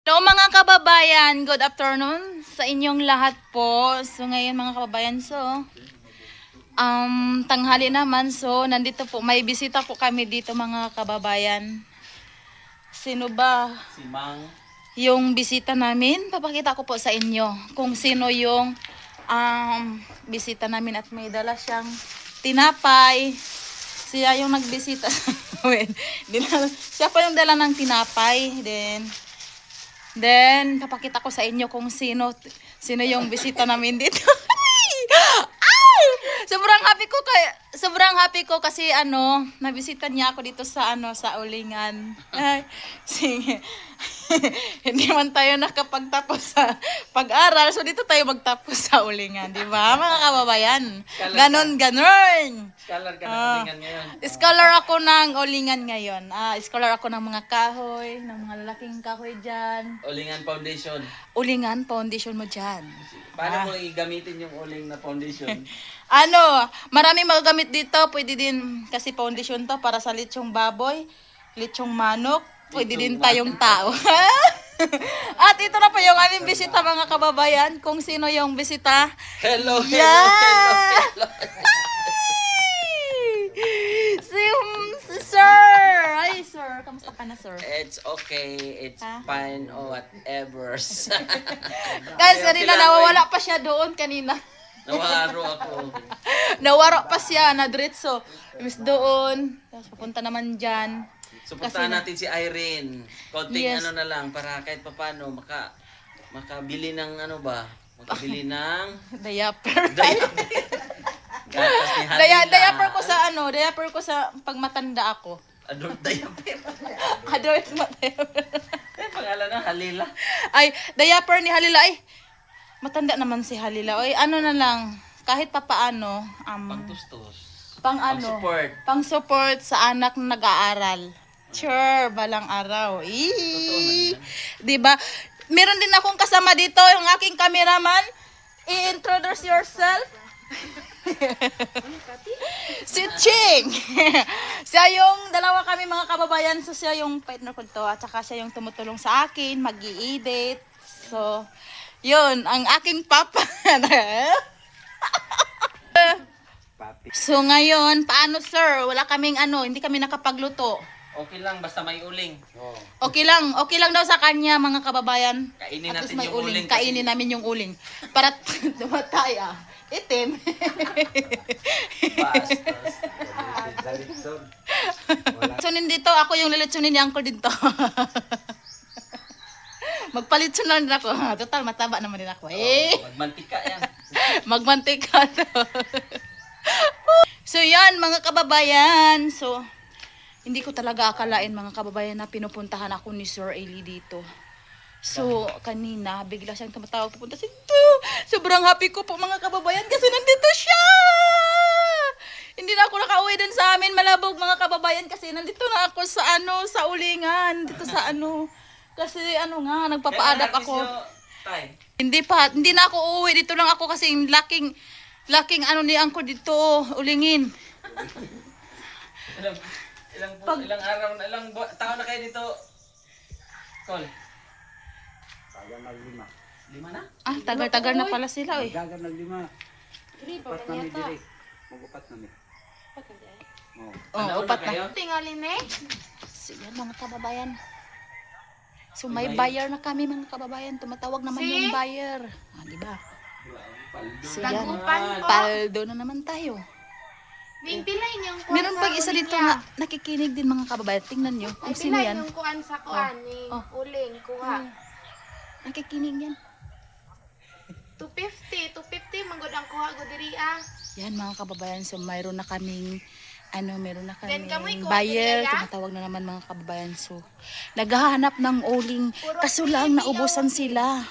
Hello mga kababayan, good afternoon sa inyong lahat po. So ngayon mga kababayan, tanghali naman, so nandito po, may bisita po kami dito mga kababayan. Sino ba? Si Mang. Yung bisita namin, papakita ko po sa inyo kung sino yung bisita namin at may dala siyang tinapay. Siya yung nagbisita sa amin. Siya pa yung dala ng tinapay. Then, papakita ko sa inyo kung sino yung bisita namin dito. Ay! Sobrang happy ko kasi nabisita niya ako dito sa sa Ulingan. Ay, sige. Hindi man tayo nakapagtapos sa pag-aral, so dito tayo magtapos sa Ulingan, di ba? Mga kababayan. Ganon. Scholar ka ng Ulingan ngayon. Scholar ako ng Ulingan ngayon. Scholar ako ng mga kahoy, ng mga lalaking kahoy dyan. Ulingan Foundation. Ulingan Foundation mo dyan. Paano mo igamitin yung uling na foundation? Maraming magagamit dito. Pwede din kasi foundation to para sa lechong baboy, lechong manok, pwede din tayong tao. At ito na po yung aming bisita mga kababayan. Kung sino yung bisita. Hello. Si Sir. Ay, Sir. Kamusta ka na, Sir? It's okay. It's fine or whatever. Guys, kanina nawawala pa siya doon kanina. Nawaro ako. Nawaro pa siya na diretso. Imbis doon. Tapos papunta naman dyan. Suportahan natin si Irene. Konting Yes. na lang para kahit papano makabili ng makabili ng Diaper. gatas ni Halila. Diaper ko sa pag matanda ako. Adult diaper. Adult diaper. Ay, pangalan ng Halila. Ay, diaper ni Halila. Ay, matanda naman si Halila. Ay, na lang, kahit papaano, Pangtustos. pang-support. Pang-support sa anak na nag-aaral. Sure, balang araw. Diba? Meron din akong kasama dito, yung aking cameraman. I-introduce yourself. Si Ching. Siya yung dalawa kami mga kababayan. So siya yung partner ko to. At saka siya yung tumutulong sa akin. Mag-i-edit. So, yun. Ang aking papa. So ngayon, paano sir? Wala kaming hindi kami nakapagluto. Okay lang, basta may uling. Okay lang daw sa kanya mga kababayan. Kainin At natin least may yung uling. Kainin namin yung uling. Para tumatay Itim. Litsunin dito, ako yung lilitsunin ni Uncle dito. Magpalitsun lang din ako. Total, mataba naman din ako. Magmantika yan. Magmantika to. So yan mga kababayan. So, hindi ko talaga akalain mga kababayan na pinupuntahan ako ni Sir Eli dito. So, kanina, bigla siyang tumatawag pupunta dito. Sobrang happy ko po mga kababayan kasi nandito siya! Hindi na ako nakauwi din sa amin Malabog mga kababayan kasi nandito na ako sa sa Ulingan. Dito sa Kasi nagpapa-adapt ako. Hindi na ako uuwi. Dito lang ako kasi laking ni Angko dito, Ulingin. Ilang araw na, ilang taon na kayo dito? Col? Tagal nag-5. 5 na? Tagal-tagal na pala sila eh. Tagal nag-5. Upat kami direk. Mag-upat kami. Upat na. kayo? Tingalin eh. Sige mga kababayan. So may buyer na kami mga kababayan. Tumatawag naman yung buyer. Diba? So yan. Tagupan po. Paldo na naman tayo. May pilay niyong kuwan Meron sa pag isa dito uling na nakikinig din mga kababayan. Tingnan nyo Ay, kung sino pilay yan. niyong kuwan sa kuwan ni uling, kuha. Nakikinig yan. 250 manggod ang kuha go diri ah. Yan mga kababayan. So mayroon na kaming meron na Then, kamoy kaming kuha buyer. nila, ya? Tumatawag na naman mga kababayan. So naghahanap ng uling. Puro Kaso lang baby, naubusan sila.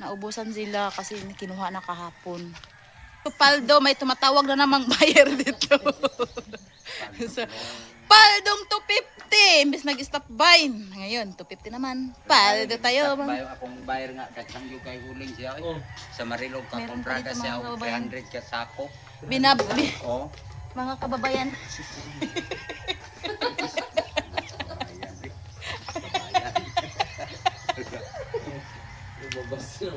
Naubusan sila kasi kinuha na kahapon. Paldo, may tumatawag na namang buyer dito. So, Paldong 250. Imbis nag-stop by. Ngayon, 250 naman. Paldo tayo. Akong bayar nga katang yung kay uling siya. Sa Marilog ka Meron comprada pa dito, siya mga og kababayan. 300 ka sako. Oh. Mga kababayan. Lumabas na.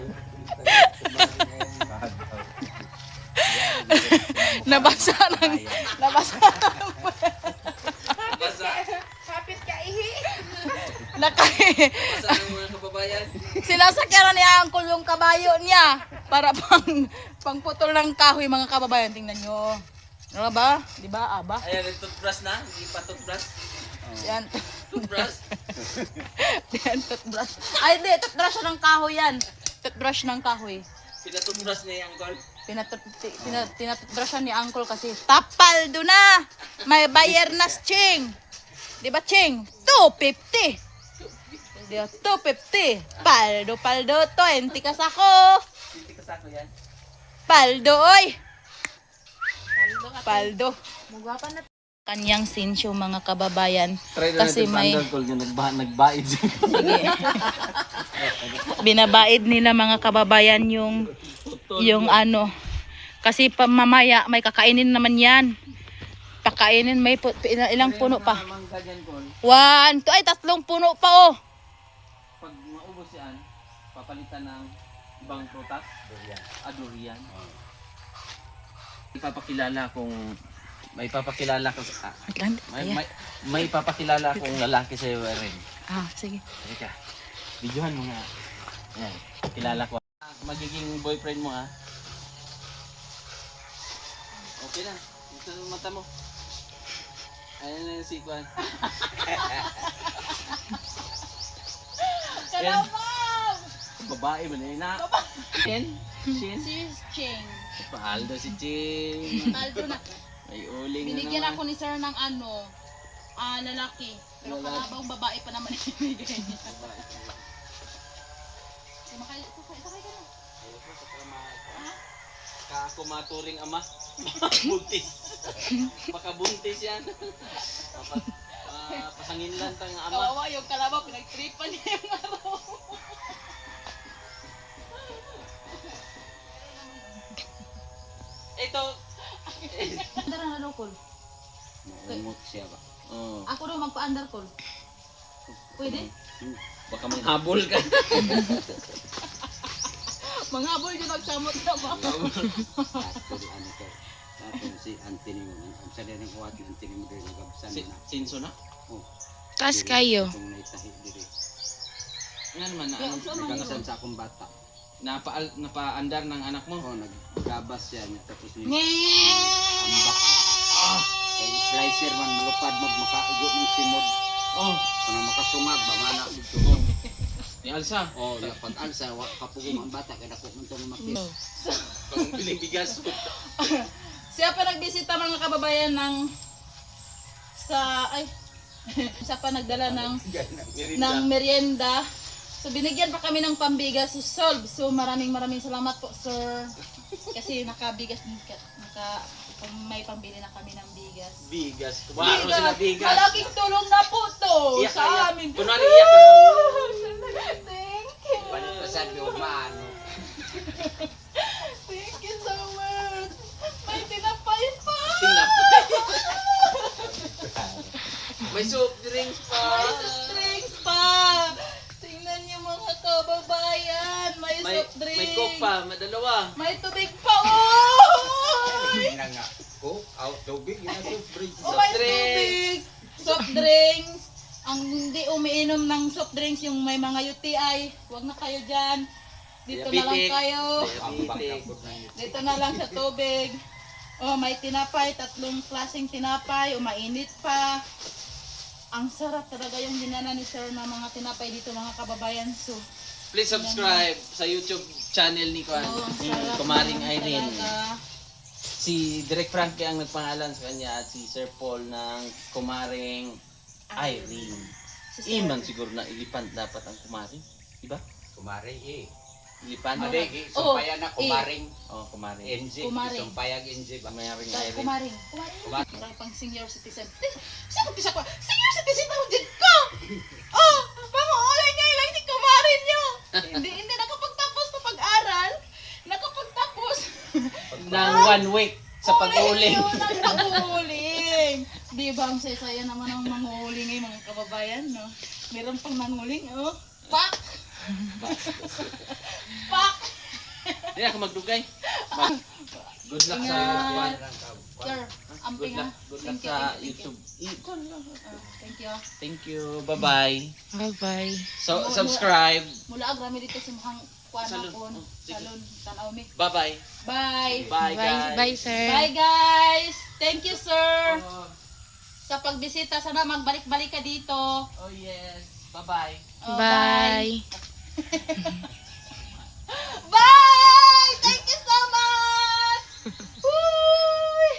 Nabasa ng Basa. Kapit ka ihi. naka Basa ng mga kababayan. sinasakyan ni Uncle yung kabayo niya para pangputol ng kahoy mga kababayan. Tingnan nyo. Ano ba? Di ba? Aba. Ayan, yung toothbrush na. Hindi pa toothbrush. Yan. Toothbrush. Yan, toothbrush. Ay, di. Toothbrush ng kahoy yan. Toothbrush ng kahoy. Pinatoothbrush niya yung uncle. Tinatoothbrushan ni Uncle kasi tapal do na. May bayar na Ching. Di ba Ching? 250. Di ba? 250. Paldo, 20 kasako. Hindi kasako yan. Paldo, oy. Paldo ka. Paldo. Mugwapa na. Kanyang sinsyo mga kababayan. Try na Kasi natin may uncle yung nagbaid siya. sige. Binabaid nila mga kababayan yung ano. Kasi mamaya may kakainin naman yan. Pakainin may ilang puno pa. Mangga dyan, Col. 1, 2, ay 3 puno pa oh. Pag maubos yan, papalitan ng ibang prutas. Durian. Durian. May papakilala ko may papakilala akong lalaki sa iyo rin. Sige. Teka. Videohan mo nga. Ayan. Kilala ko. Magiging boyfriend mo ha. Okay na. Ito yung mata mo. Ayan na yung sikwan. Kalabaw! Babae mo na yun na. Shin? Shin? Si Ching. Paaldo si Ching. Paldo na. May uling Binigyan na ako naman. ni sir ng ano, lalaki. Pero Lalaki. kalabang babae pa naman ibigay niya. Sakay ka na. Ako maturing ama. Buntis. Baka buntis yan. Pasangin lang tang ama. Kawawa yung kalabaw, pinagtripan niya yung araw. Ito. Andar na call. Umot siya ba? Oh. Ako daw magpa-under call. Pwede? Baka manghabol ka. Manghabol yung nagsamot na ba? Actually, ano ko. Tapos si Anthony mo. Ang sadya ng kuwat ni Anthony mo din nagabsan na. Sinso na? Oh. Tas kayo. Kung naitahi diri. Nga naman na ano, Nagabsan sa akong bata. napa-andar ng anak mo. Oh, naggabas siya. Tapos ni Ngee! ambak ba. Kay slicer man malupad magmakaigo ng simod. Oh, Kung makasungag ba mana dito. ni Alsa. Oh, pag alsa wa kapugong ang bata kay dako man to makis. Pang biling bigas. Siya pa nagbisita mga kababayan ng siya pa nagdala ng merienda. So binigyan pa kami ng pambigas si Solve. So maraming salamat po sir. Kasi nakabigas may pambili na kami ng bigas. Bigas. Kumaro sila bigas. Malaking tulong na po to Iyak ka, sa iyak. amin. Kunwari iyak ka. Thank you. Palipasan yo maano. Thank you so much. May tinapay pa. May soup drinks pa. May soft drinks pa. Tingnan niyo mga kababayan. May soft drinks. May coke pa, may dalawa. May tubig pa. Oh! Ina nga. Ko out tubig ina to bridge. Oh, may tubig. Soft drinks. Ang hindi umiinom ng soft drinks yung may mga UTI. Huwag na kayo dyan. Dito na lang Diabetic. kayo. Diabetic. Dito na lang sa tubig. Oh, may tinapay. 3 klaseng tinapay. O mainit pa. Ang sarap talaga yung ginana ni sir na mga tinapay dito mga kababayan. So, Please subscribe sa YouTube channel ni Kuan. ang sarap Kumaring naman Irene. talaga. Si Direk Frankie ang nagpangalan sa kanya at si Sir Paul ng Kumaring Irene. Si Sir. Iman siguro na ilipan dapat ang kumaring. Diba? Kumari eh. Ilipan. Madegi Oh, sumpayan na kumaring Oh, kumaring. NG. Kumaring. Sumpayag NG ba? Kumaring Sa Irene. kumaring. Kumaring. Marang pang senior citizen. Saan ko ko? Senior citizen ako dyan ko! Oh! Panguulay niya lang si kumarin niyo! Hindi nakapagtapos na pag-aral. Nakapagtapos. Nang 1 week sa pag-uling. Ng pag-uuling. Di ba ang saya naman ang manguuling ay mga kababayan, no? Meron pang nanguling, oh. Pak! Pak! Hindi ako magdugay. Good luck sa Ingat. YouTube. Sir, amping ha. Good luck Thank you, sa thank you, YouTube. thank you. Thank you. Bye-bye. Bye-bye. So, subscribe. Mula agrami dito sa mukhang kuan Salon. ako. Oh, sige. Salon, tanaw mi. Bye-bye. Bye. Bye, guys. Bye, sir. Bye guys. Thank you sir. Sa pagbisita, sana magbalik-balik ka dito. Oh, yes. Bye-bye. Oh, Bye. Bye! Thank you so much! Woo!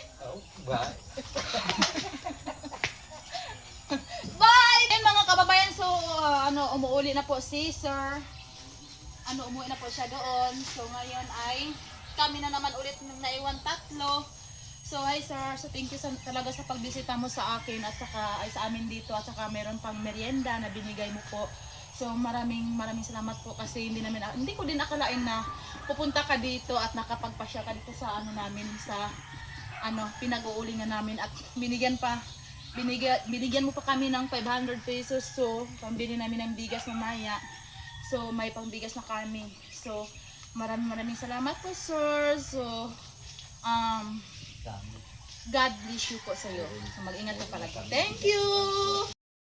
Bye. Bye! And mga kababayan, so umuuli na po si Sir. Umuwi na po siya doon. So ngayon ay kami na naman ulit ng naiwan tatlo. So hi Sir, so thank you talaga sa pagbisita mo sa akin at saka ay sa amin dito at saka meron pang merienda na binigay mo po. So maraming salamat po kasi hindi ko din akalain na pupunta ka dito at nakapagpasya ka dito sa namin sa pinag-uulingan namin at binigyan mo pa kami ng 500 pesos so pambili namin ng bigas mamaya. So may pangbigas na kami. So maraming salamat po sir. So God bless you po sa iyo. So mag-ingat ka palagi. Thank you.